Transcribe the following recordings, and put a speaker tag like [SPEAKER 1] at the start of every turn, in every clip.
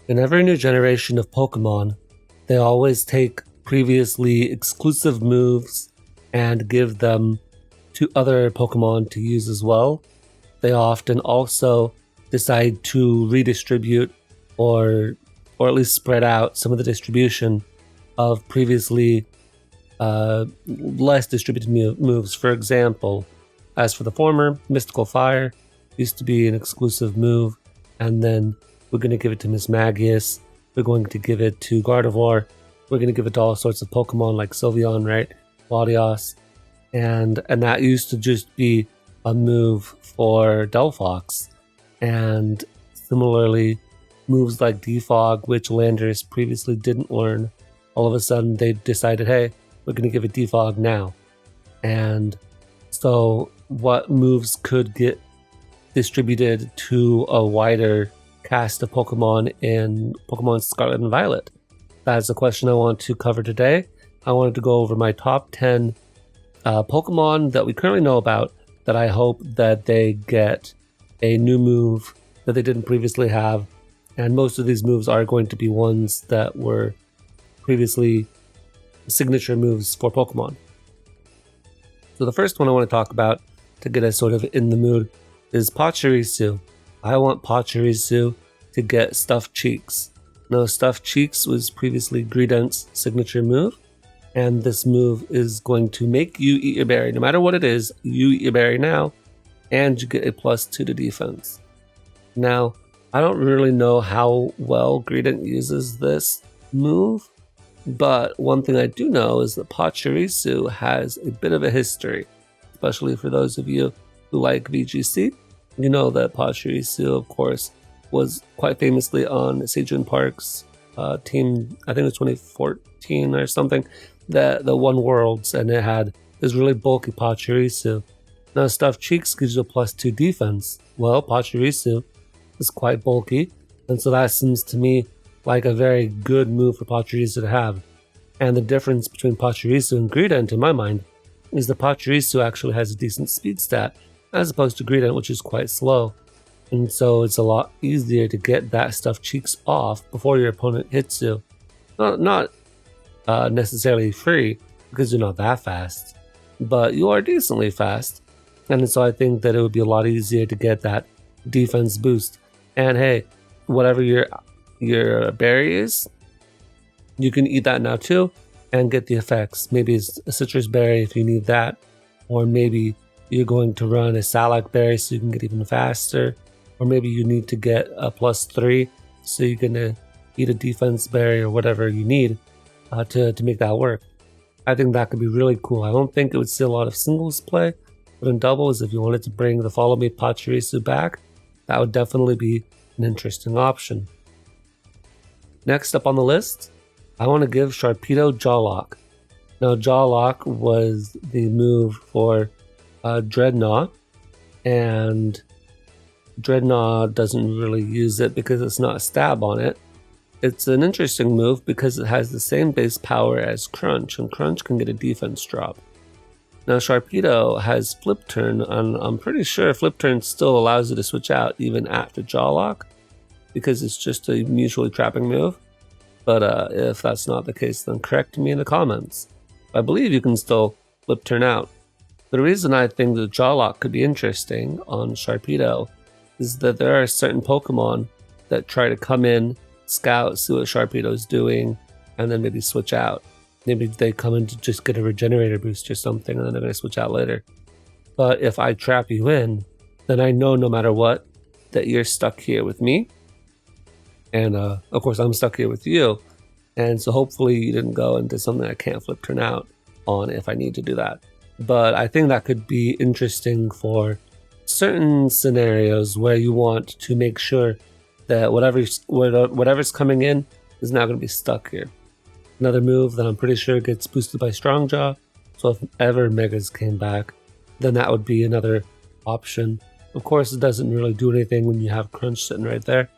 [SPEAKER 1] In every new generation of Pokemon, they always take previously exclusive moves and give them to other Pokemon to use as well. They often also decide to redistribute or at least spread out some of the distribution of previously less distributed moves. For example, as for the former, Mystical Fire used to be an exclusive move, and then we're going to give it to Mismagius, we're going to give it to Gardevoir, we're going to give it to all sorts of Pokemon like Sylveon, right? Latios, and that used to just be a move for Delphox. And similarly, moves like Defog, which Landers previously didn't learn, all of a sudden they decided, hey, we're going to give it Defog now. And so what moves could get distributed to a wider cast of Pokemon in Pokemon Scarlet and Violet? That's a question I want to cover today. I wanted to go over my top 10 Pokemon that we currently know about that I hope that they get a new move that they didn't previously have. And most of these moves are going to be ones that were previously signature moves for Pokemon. So the first one I want to talk about to get us sort of in the mood is Pachirisu. I want Pachirisu to get Stuffed Cheeks. Now, Stuffed Cheeks was previously Greedent's signature move, and this move is going to make you eat your berry. No matter what it is, you eat your berry now, and you get a +2 to defense. Now, I don't really know how well Greedent uses this move, but one thing I do know is that Pachirisu has a bit of a history, especially for those of you who like VGC. You know that Pachirisu, of course, was quite famously on Sajin Park's team, I think it was 2014 or something, that the won Worlds, and it had this really bulky Pachirisu. Now, Stuffed Cheeks gives you a +2 defense. Well, Pachirisu is quite bulky, and so that seems to me like a very good move for Pachirisu to have. And the difference between Pachirisu and Greedent, in my mind, is that Pachirisu actually has a decent speed stat, as opposed to Greedent, which is quite slow. And so it's a lot easier to get that Stuffed Cheeks off before your opponent hits you. Not necessarily free, because you're not that fast, but you are decently fast. And so I think that it would be a lot easier to get that defense boost. And hey, whatever your berry is, you can eat that now too and get the effects. Maybe it's a citrus berry if you need that, or maybe you're going to run a Salac berry so you can get even faster, or maybe you need to get a +3 so you're gonna eat a defense berry or whatever you need to make that work. I think that could be really cool. I don't think it would see a lot of singles play, but in doubles, if you wanted to bring the Follow Me Pachirisu back, that would definitely be an interesting option. Next up on the list, I want to give Sharpedo Jawlock. Now, Jawlock was the move for Dreadnought, and Dreadnought doesn't really use it because it's not a stab on it. It's an interesting move because it has the same base power as Crunch, and Crunch can get a defense drop. Now, Sharpedo has Flip Turn, and I'm pretty sure Flip Turn still allows you to switch out even after Jawlock, because it's just a mutually trapping move. But if that's not the case, then correct me in the comments. I believe you can still Flip Turn out. The reason I think that Jawlock could be interesting on Sharpedo is that there are certain Pokemon that try to come in, scout, see what Sharpedo's doing, and then maybe switch out. Maybe they come in to just get a regenerator boost or something, and then they're going to switch out later. But if I trap you in, then I know no matter what, that you're stuck here with me. And of course, I'm stuck here with you. And so hopefully you didn't go into something I can't Flip Turn out on if I need to do that. But I think that could be interesting for certain scenarios where you want to make sure that whatever's coming in is not going to be stuck here. Another move that I'm pretty sure gets boosted by Strong Jaw, so if ever Megas came back, then that would be another option. Of course, it doesn't really do anything when you have Crunch sitting right there,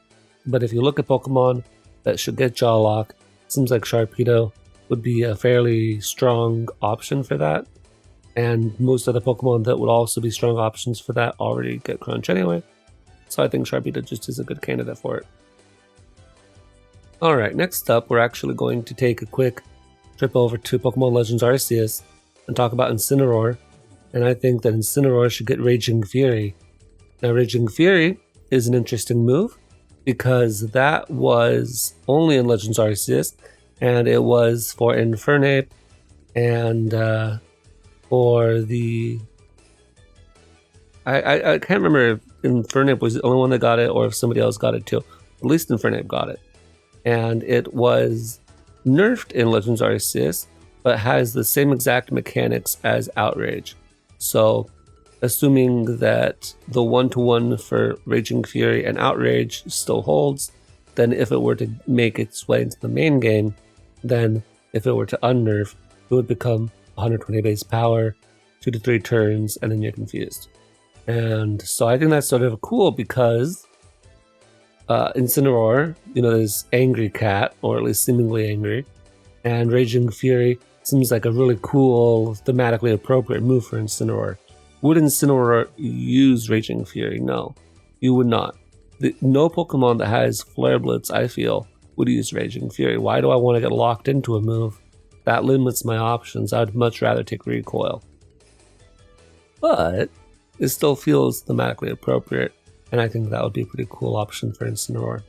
[SPEAKER 1] but if you look at Pokemon that should get Jawlock, it seems like Sharpedo would be a fairly strong option for that. And most of the Pokemon that would also be strong options for that already get Crunch anyway. So I think Sharpedo just is a good candidate for it. Alright, next up, we're actually going to take a quick trip over to Pokemon Legends Arceus and talk about Incineroar. And I think that Incineroar should get Raging Fury. Now, Raging Fury is an interesting move because that was only in Legends Arceus, and it was for Infernape and for the... I can't remember if Infernape was the only one that got it or if somebody else got it too. At least Infernape got it. And it was nerfed in Legends Arceus, but has the same exact mechanics as Outrage. So, assuming that the 1-to-1 for Raging Fury and Outrage still holds, then if it were to make its way into the main game, then if it were to unnerf, it would become 120 base power, 2 to 3 turns, and then you're confused. And so I think that's sort of cool because Incineroar, is angry cat, or at least seemingly angry, and Raging Fury seems like a really cool, thematically appropriate move for Incineroar. Would Incineroar use Raging Fury? No, you would not. No Pokemon that has Flare Blitz, I feel, would use Raging Fury. Why do I want to get locked into a move? That limits my options. I'd much rather take Recoil. But it still feels thematically appropriate, and I think that would be a pretty cool option for Incineroar.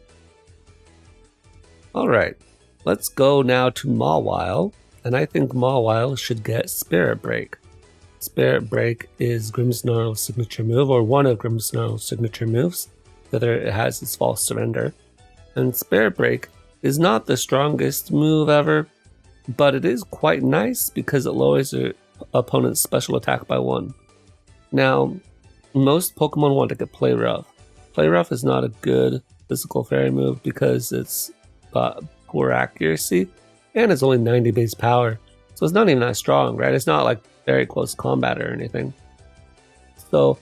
[SPEAKER 1] Alright, let's go now to Mawile, and I think Mawile should get Spirit Break. Spirit Break is Grimmsnarl's signature move, or one of Grimmsnarl's signature moves. The other, it has its False Surrender. And Spirit Break is not the strongest move ever, but it is quite nice because it lowers your opponent's special attack by 1. Now, most Pokemon want to get Play Rough. Play Rough is not a good physical fairy move because it's got poor accuracy and it's only 90 base power. So it's not even that strong, right? It's not like very close combat or anything. So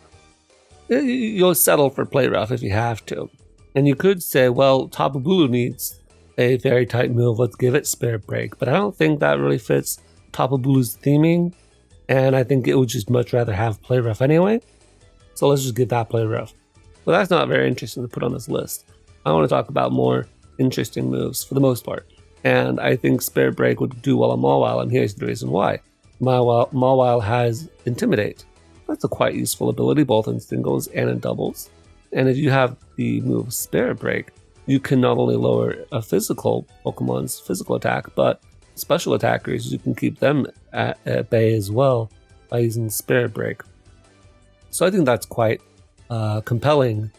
[SPEAKER 1] you'll settle for Play Rough if you have to. And you could say, well, Tapu Bulu needs a very tight move, let's give it Spirit Break. But I don't think that really fits Tapu Bulu's theming, and I think it would just much rather have Play Rough anyway. So let's just give that Play Rough. But that's not very interesting to put on this list. I want to talk about more interesting moves for the most part. And I think Spirit Break would do well on Mawile, and here's the reason why. Mawile has Intimidate. That's a quite useful ability, both in singles and in doubles. And if you have the move Spirit Break, you can not only lower a physical Pokemon's physical attack, but special attackers, you can keep them at bay as well by using Spirit Break. So I think that's quite compelling,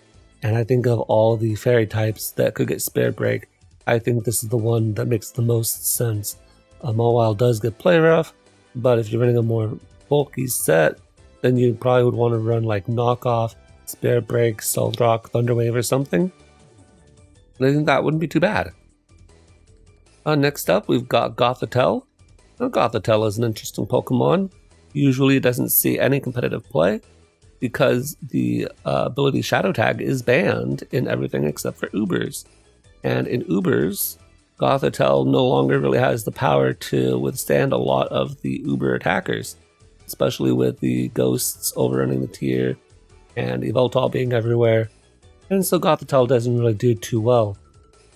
[SPEAKER 1] and I think of all the fairy types that could get Spirit Break, I think this is the one that makes the most sense. Mawile does get Play Rough, but if you're running a more bulky set, then you probably would want to run like Knockoff, Spirit Break, Stealth Rock, Thunder Wave or something. And I think that wouldn't be too bad. Next up, we've got Gothitelle. Now, Gothitelle is an interesting Pokemon. Usually it doesn't see any competitive play because the ability Shadow Tag is banned in everything except for Ubers. And in Ubers, Gothitelle no longer really has the power to withstand a lot of the Uber attackers, especially with the Ghosts overrunning the tier and Yveltal being everywhere. And so Gothitelle doesn't really do too well.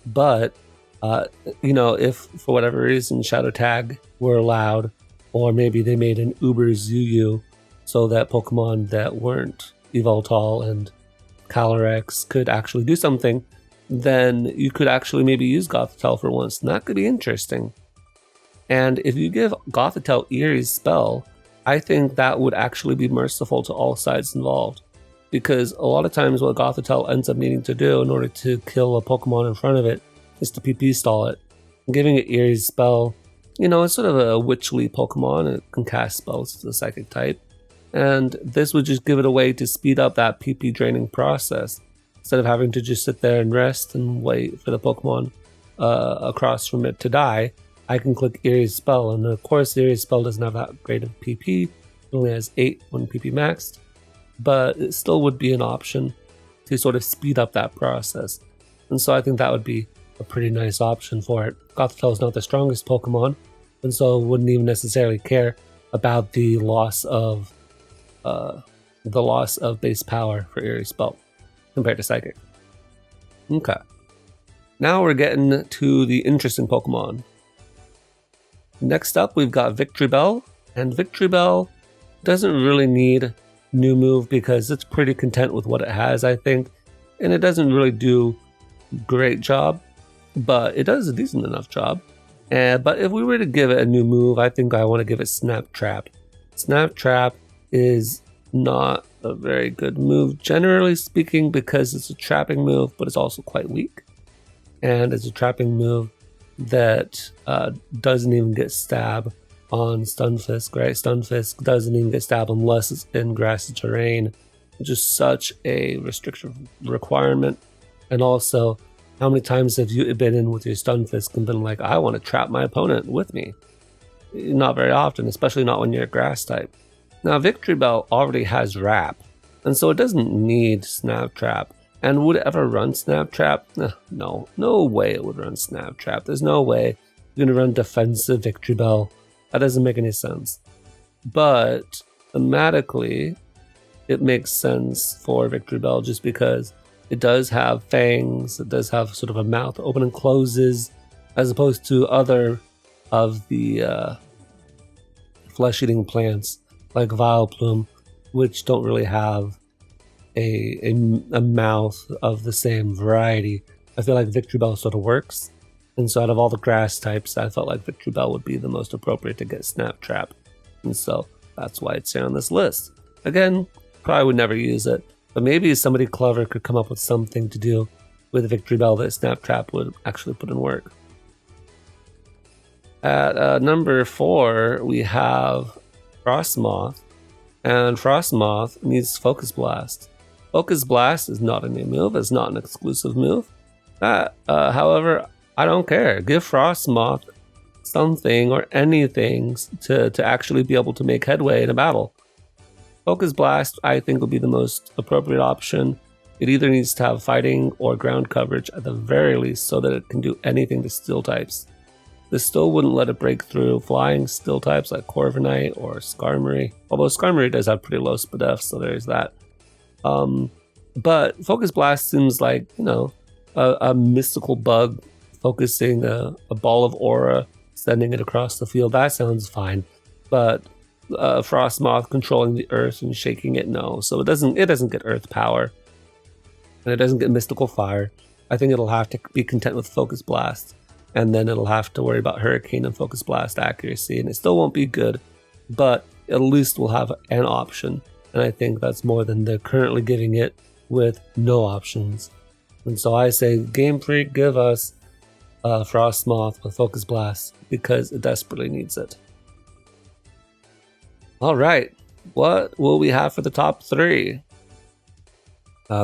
[SPEAKER 1] But if for whatever reason Shadow Tag were allowed, or maybe they made an Uber Zuyu so that Pokemon that weren't Yveltal and Calyrex could actually do something, then you could actually maybe use Gothitelle for once, and that could be interesting. And if you give Gothitelle Erie's spell, I think that would actually be merciful to all sides involved. Because a lot of times what Gothitelle ends up needing to do in order to kill a Pokemon in front of it is to PP stall it. And giving it Erie's spell, it's sort of a witchly Pokemon, and it can cast spells as a psychic type. And this would just give it a way to speed up that PP draining process. Instead of having to just sit there and rest and wait for the Pokemon across from it to die, I can click Erie's spell. And of course, Erie's spell doesn't have that great of PP. It only has 8 when PP maxed. But it still would be an option to sort of speed up that process. And so I think that would be a pretty nice option for it. Gothitelle is not the strongest Pokemon, and so wouldn't even necessarily care about the loss of base power for Erie's spell compared to Psychic. Okay. Now we're getting to the interesting Pokemon. Next up, we've got Victory Bell, and Victory Bell doesn't really need new move because it's pretty content with what it has, I think, and it doesn't really do a great job, but it does a decent enough job. But if we were to give it a new move, I think I want to give it Snap Trap. Snap Trap is not a very good move, generally speaking, because it's a trapping move, but it's also quite weak. And it's a trapping move that doesn't even get stab on Stunfisk, right? Stunfisk doesn't even get stab unless it's in grassy terrain, which is such a restrictive requirement. And also, how many times have you been in with your Stunfisk and been like, I want to trap my opponent with me? Not very often, especially not when you're a grass type. Now, Victory Bell already has Wrap, and so it doesn't need Snap Trap. And would it ever run Snap Trap? No way it would run Snap Trap. There's no way you're going to run defensive Victory Bell. That doesn't make any sense. But thematically, it makes sense for Victory Bell just because it does have fangs, it does have sort of a mouth that open and closes, as opposed to other of the flesh-eating plants like Vileplume, which don't really have a mouth of the same variety. I feel like Victory Bell sort of works, and so out of all the grass types, I felt like Victory Bell would be the most appropriate to get Snap Trap, and so that's why it's here on this list. Again, probably would never use it, but maybe somebody clever could come up with something to do with Victory Bell that Snap Trap would actually put in work. At number 4, we have Frostmoth, and Frostmoth needs Focus Blast. Focus Blast is not a new move, it's not an exclusive move. However, I don't care. Give Frostmoth something or anything to actually be able to make headway in a battle. Focus Blast, I think, would be the most appropriate option. It either needs to have fighting or ground coverage at the very least so that it can do anything to steel types. This still wouldn't let it break through flying steel types like Corviknight or Skarmory, although Skarmory does have pretty low SPDF, so there's that. But Focus Blast seems like, a mystical bug focusing a ball of aura, sending it across the field. That sounds fine. But Frostmoth controlling the earth and shaking it, no. So it doesn't get earth power, and it doesn't get mystical fire. I think it'll have to be content with Focus Blast, and then it'll have to worry about Hurricane and Focus Blast accuracy, and it still won't be good, but at least we'll have an option. And I think that's more than they're currently giving it with no options. And so I say, Game Freak, give us Frostmoth with Focus Blast because it desperately needs it. All right, what will we have for the top 3?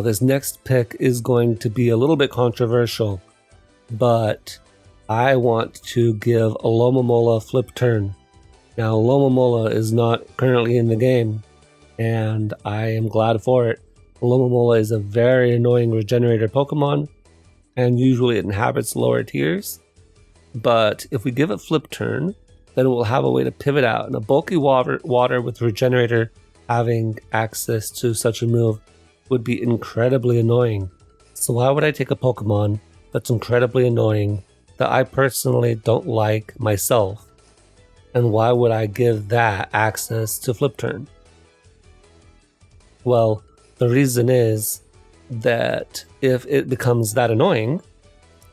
[SPEAKER 1] This next pick is going to be a little bit controversial, but I want to give Alomomola Flip Turn. Now, Alomomola is not currently in the game, and I am glad for it. Alomomola is a very annoying regenerator Pokemon, and usually it inhabits lower tiers. But if we give it Flip Turn, then it will have a way to pivot out, and a bulky water with regenerator having access to such a move would be incredibly annoying. So why would I take a Pokemon that's incredibly annoying that I personally don't like myself? And why would I give that access to Flip Turn? Well, the reason is that if it becomes that annoying,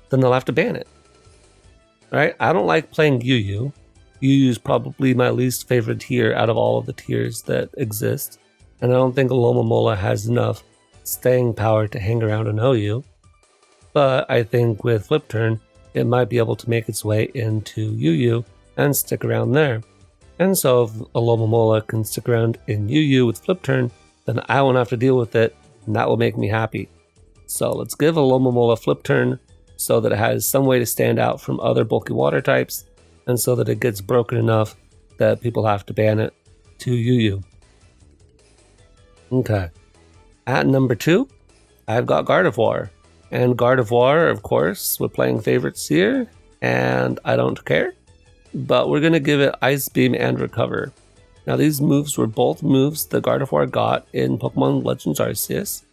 [SPEAKER 1] then they'll have to ban it. Right? I don't like playing UU. UU is probably my least favorite tier out of all of the tiers that exist, and I don't think Alomomola has enough staying power to hang around an OU. But I think with Flip Turn, it might be able to make its way into UU and stick around there. And so if Alomomola can stick around in UU with Flip Turn, then I won't have to deal with it, and that will make me happy. So let's give Alomomola Flip Turn so that it has some way to stand out from other bulky water types, and so that it gets broken enough that people have to ban it to UU. Okay. At number 2, I've got Gardevoir. And Gardevoir, of course, we're playing favorites here, and I don't care. But we're going to give it Ice Beam and Recover. Now, these moves were both moves that Gardevoir got in Pokemon Legends Arceus.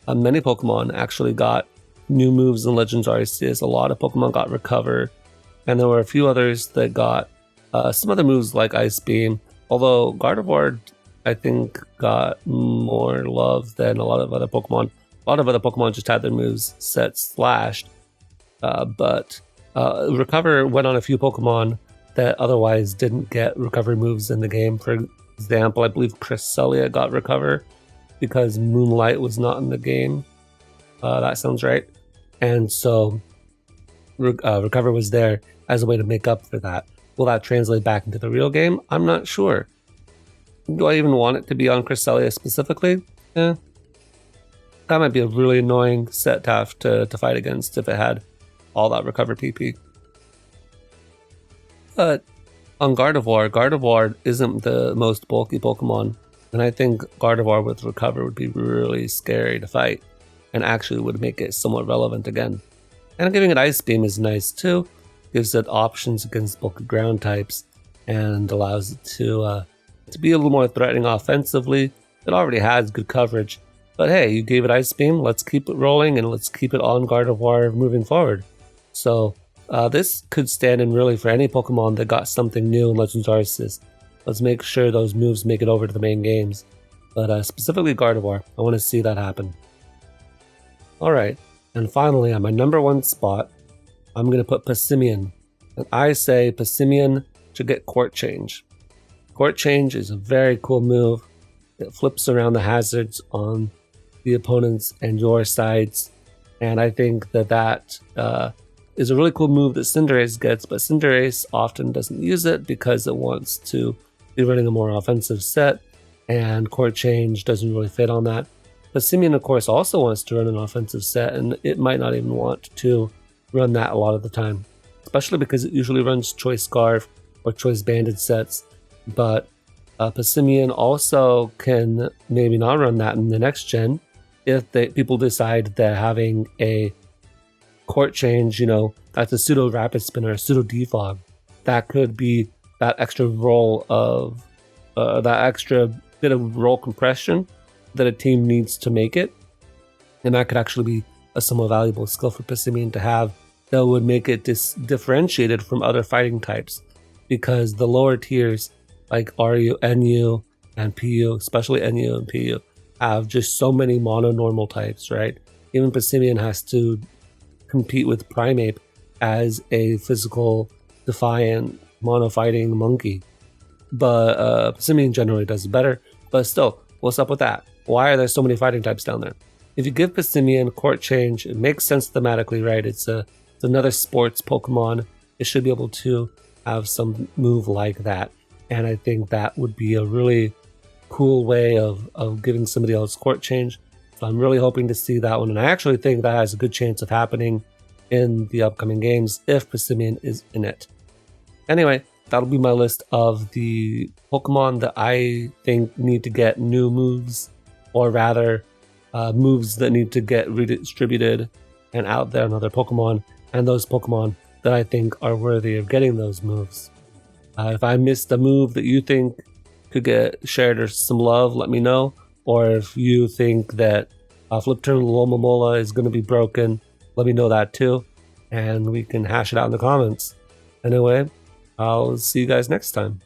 [SPEAKER 1] Many Pokemon actually got new moves in Legends Arceus. A lot of Pokemon got Recover, and there were a few others that got some other moves like Ice Beam, although Gardevoir, I think, got more love than a lot of other Pokemon. A lot of other Pokemon just had their moves set slashed, but Recover went on a few Pokemon that otherwise didn't get recovery moves in the game. For example, I believe Cresselia got Recover because Moonlight was not in the game. That sounds right. And so Recover was there as a way to make up for that. Will that translate back into the real game? I'm not sure. Do I even want it to be on Cresselia specifically? That might be a really annoying set to have to fight against if it had all that Recover PP. But on Gardevoir isn't the most bulky Pokemon, and I think Gardevoir with Recover would be really scary to fight, and actually would make it somewhat relevant again. And giving it Ice Beam is nice too, gives it options against bulky ground types, and allows it to be a little more threatening offensively. It already has good coverage, but hey, you gave it Ice Beam, let's keep it rolling, and let's keep it on Gardevoir moving forward. So this could stand in really for any Pokemon that got something new in Legends Arceus. Let's make sure those moves make it over to the main games. But specifically Gardevoir, I want to see that happen. Alright, and finally on my number 1 spot, I'm going to put Passimian. And I say Passimian should get Court Change. Court Change is a very cool move. It flips around the hazards on the opponents and your sides. And I think that is a really cool move that Cinderace gets, but Cinderace often doesn't use it because it wants to be running a more offensive set, and Court Change doesn't really fit on that. But Passimian, of course, also wants to run an offensive set, and it might not even want to run that a lot of the time, especially because it usually runs Choice Scarf or Choice Banded sets. But Passimian also can maybe not run that in the next gen if people decide that having a Court Change, that's a pseudo Rapid Spin or a pseudo Defog. That could be that extra roll of that extra bit of roll compression that a team needs to make it, and that could actually be a somewhat valuable skill for Passimian to have that would make it differentiated from other fighting types, because the lower tiers like RU, NU, and PU, especially NU and PU, have just so many mono-normal types, right? Even Passimian has to compete with Primeape as a physical, defiant, mono-fighting monkey. But Passimian generally does better. But still, what's up with that? Why are there so many fighting types down there? If you give Passimian Court Change, it makes sense thematically, right? It's another sports Pokemon. It should be able to have some move like that. And I think that would be a really cool way of giving somebody else Court Change. So I'm really hoping to see that one, and I actually think that has a good chance of happening in the upcoming games if Passimian is in it. Anyway, that'll be my list of the Pokemon that I think need to get new moves, or rather moves that need to get redistributed and out there in other Pokemon, and those Pokemon that I think are worthy of getting those moves. If I missed a move that you think could get shared or some love, let me know. Or if you think that Flip Turn Lomomola is going to be broken, let me know that too, and we can hash it out in the comments. Anyway, I'll see you guys next time.